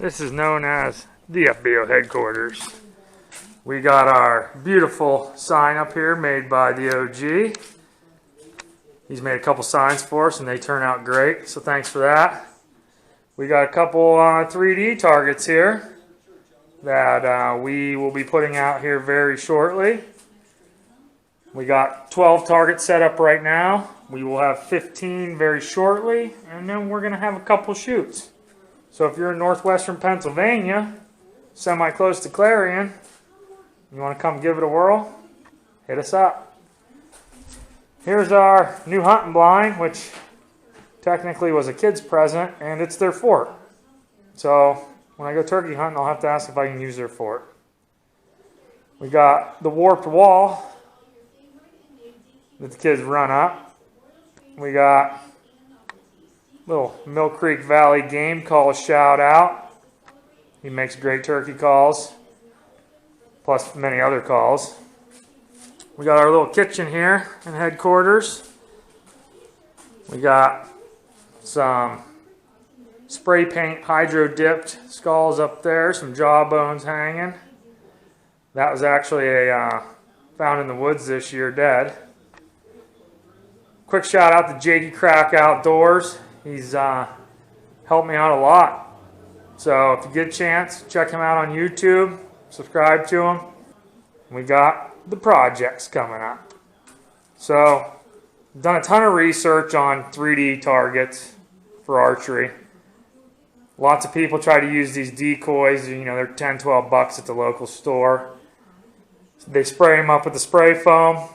This is known as the FBO headquarters. We got our beautiful sign up here made by the OG. He's made a couple signs for us and they turn out great, so thanks for that. We got a couple 3D targets here that we will be putting out here very shortly. We got 12 targets set up right now. We will have 15 very shortly, and then we're going to have a couple shoots. So if you're in northwestern Pennsylvania, semi-close to Clarion, you want to come give it a whirl, hit us up. Here's our new hunting blind, which technically was a kid's present, and it's their fort. So when I go turkey hunting, I'll have to ask if I can use their fort. We got the warped wall that the kids run up. We got little Mill Creek Valley game call shout out. He makes great turkey calls, plus many other calls. We got our little kitchen here in headquarters. We got some spray paint hydro dipped skulls up there, some jawbones hanging. That was actually a found in the woods this year, dead. Quick shout out to Jakey Crack Outdoors. He's helped me out a lot. So if you get a chance, check him out on YouTube. Subscribe to him. We got the projects coming up. So I've done a ton of research on 3D targets for archery. Lots of people try to use these decoys. You know, they're 10, 12 bucks at the local store. They spray them up with the spray foam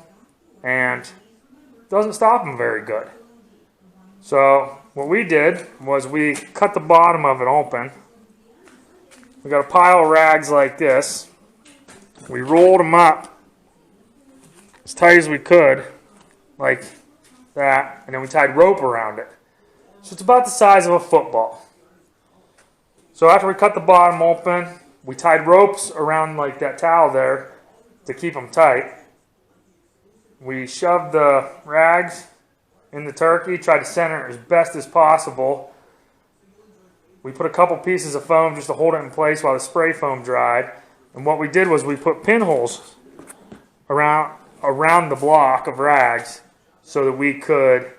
and it doesn't stop them very good. So what we did was we cut the bottom of it open. We got a pile of rags like this. We rolled them up as tight as we could, like that, and then we tied rope around it. So it's about the size of a football. So after we cut the bottom open, we tied ropes around like that towel there to keep them tight. We shoved the rags in the turkey, tried to center it as best as possible. We put a couple pieces of foam just to hold it in place while the spray foam dried. And what we did was we put pinholes around the block of rags so that we could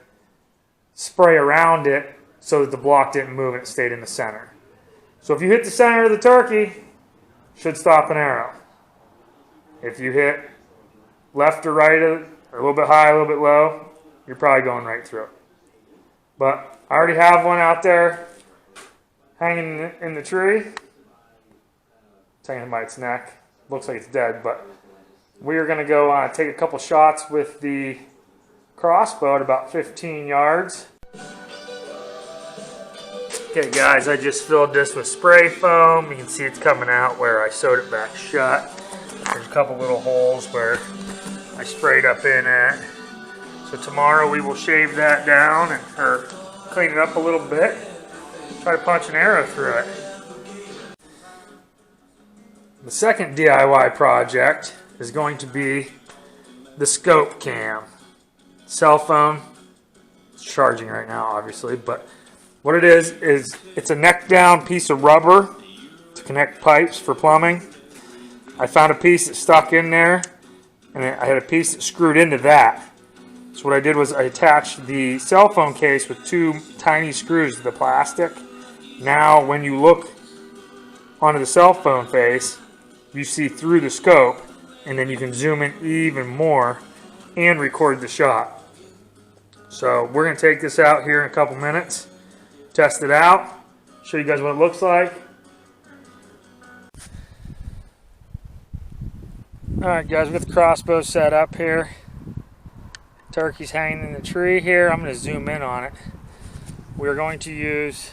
spray around it so that the block didn't move and it stayed in the center. So if you hit the center of the turkey, it should stop an arrow. If you hit left or right, or a little bit high, a little bit low, you're probably going right through it. But I already have one out there hanging in the tree. It's hanging by its neck. Looks like it's dead, but we are going to go take a couple shots with the crossbow at about 15 yards. Okay guys, I just filled this with spray foam. You can see it's coming out where I sewed it back shut. There's a couple little holes where I sprayed up in it. So tomorrow we will shave that down or clean it up a little bit. Try to punch an arrow through it. The second DIY project is going to be the scope cam. Cell phone. It's charging right now, obviously, but what it is it's a neck down piece of rubber to connect pipes for plumbing. I found a piece that stuck in there, and I had a piece that screwed into that. So what I did was I attached the cell phone case with two tiny screws to the plastic. Now when you look onto the cell phone face, you see through the scope, and then you can zoom in even more and record the shot. So we're going to take this out here in a couple minutes, test it out, show you guys what it looks like. Alright guys, we got the crossbow set up here. Turkey's hanging in the tree here. I'm going to zoom in on it. We're going to use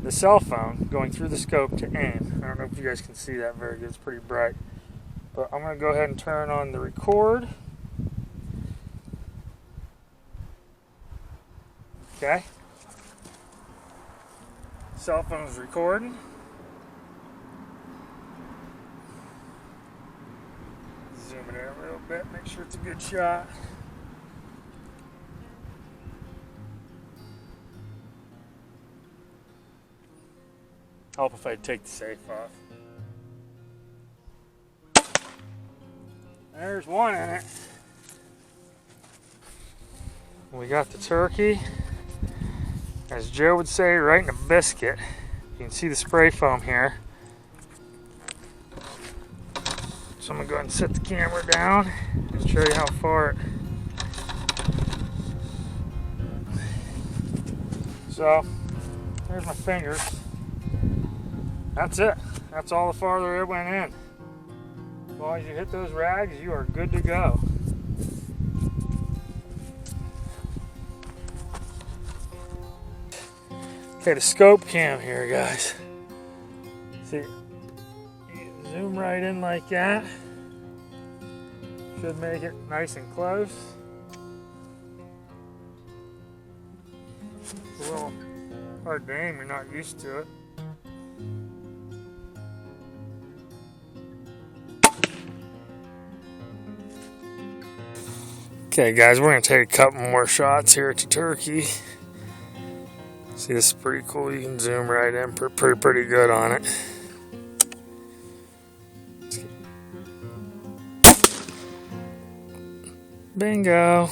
the cell phone going through the scope to aim. I don't know if you guys can see that very good. It's pretty bright. But I'm going to go ahead and turn on the record. Okay. Cell phone's recording. Zoom it in a little bit, make sure it's a good shot. Help if I take the safe off. There's one in it. We got the turkey. As Joe would say, right in a biscuit. You can see the spray foam here. So I'm gonna go ahead and set the camera down and show you how far it. So, there's my fingers. That's it. That's all the farther it went in. As long as you hit those rags, you are good to go. Okay, the scope cam here, guys. See, you can zoom right in like that. Should make it nice and close. It's a little hard to aim, you're not used to it. Okay guys, we're going to take a couple more shots here at the turkey. See, this is pretty cool. You can zoom right in pretty good on it. Bingo!